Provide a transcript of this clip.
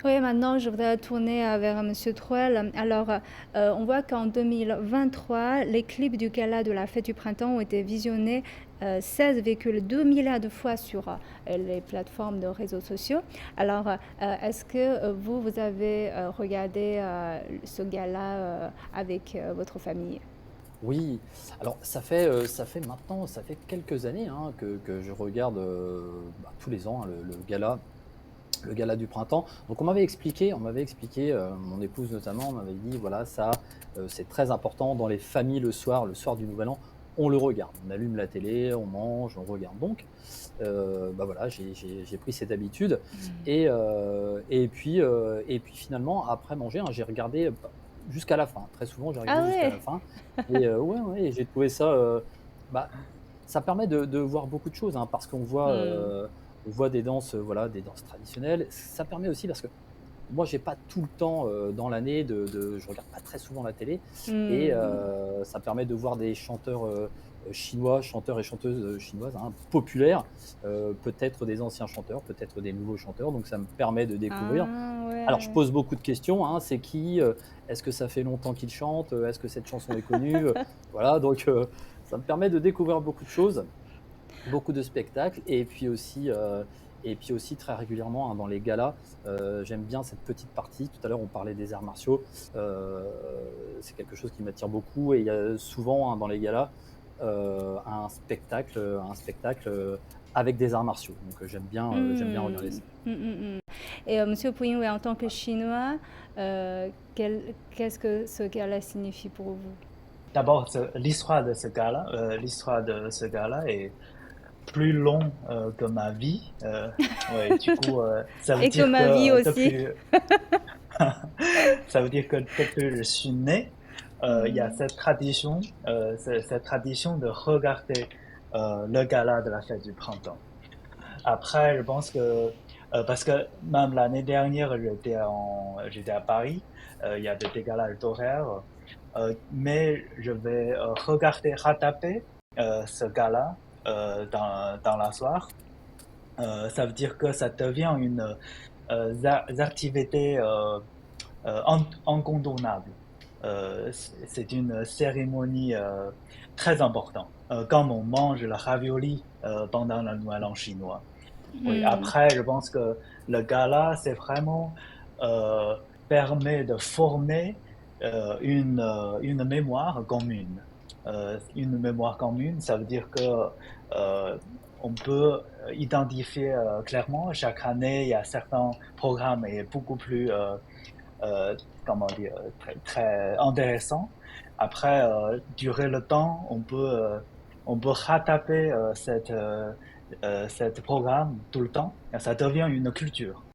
Oui, maintenant, je voudrais tourner vers Monsieur Truel. Alors, on voit qu'en 2023, les clips du gala de la fête du printemps ont été visionnés 16,2 milliards de fois sur les plateformes de réseaux sociaux. Alors, est-ce que vous avez regardé ce gala avec votre famille? Oui, alors ça fait quelques années hein, que je regarde tous les ans hein, le gala du printemps. Donc on m'avait expliqué, mon épouse notamment m'avait dit: «Voilà, ça, c'est très important dans les familles le soir du Nouvel An, on le regarde. On allume la télé, on mange, on regarde». Donc voilà, j'ai pris cette habitude et puis finalement après manger, hein, j'ai regardé, jusqu'à la fin. Très souvent, j'ai Ah regardé jusqu'à la ouais. fin et ouais, ouais et j'ai trouvé ça, bah, ça permet de voir beaucoup de choses, hein, parce Hmm. on voit des danses, voilà, des danses traditionnelles. Ça permet aussi parce que moi, j'ai pas tout le temps, dans l'année je regarde pas très souvent la télé et Hmm. ça permet de voir des chanteurs, chinois, chanteurs et chanteuses, chinoises, hein, populaires, peut-être des anciens chanteurs, peut-être des nouveaux chanteurs, donc ça me permet de découvrir. Ah Alors je ouais. pose beaucoup de questions, hein, c'est qui? Est-ce que ça fait longtemps qu'il chante? Est-ce que cette chanson est connue? Voilà, donc ça me permet de découvrir beaucoup de choses. Beaucoup de spectacles et puis aussi très régulièrement, hein, dans les galas, j'aime bien cette petite partie. Tout à l'heure, on parlait des arts martiaux, c'est quelque chose qui m'attire beaucoup et il y a souvent, hein, dans les galas, un spectacle, avec des arts martiaux. Donc j'aime bien Hmm. regarder ça. Et Monsieur Pouyin, ouais, en tant que Chinois, qu'est-ce que ce gala signifie pour vous? D'abord, l'histoire de ce gars-là est plus long que ma vie. Ouais, du coup, ça veut Et que dire ma vie que aussi. depuis, ça veut dire que depuis que je suis né, il y a Hmm. cette tradition de regarder le gala de la fête du printemps. Après, je pense que parce que même l'année dernière, j'étais à Paris, il y a des décalages d'horaires, mais je vais rataper ce gala dans la soirée. Ça veut dire que ça devient une activité incontournable. C'est une cérémonie très importante, comme on mange le ravioli pendant le Nouvel An chinois. Oui, Hmm. après, je pense que le gala, c'est vraiment euh, permet de former une mémoire commune. Une mémoire commune, ça veut dire que on peut identifier clairement chaque année, il y a certains programmes et beaucoup plus euh, comment dire très intéressants. Après, durer le temps, on peut rattraper cette programme tout le temps. Ça devient une culture.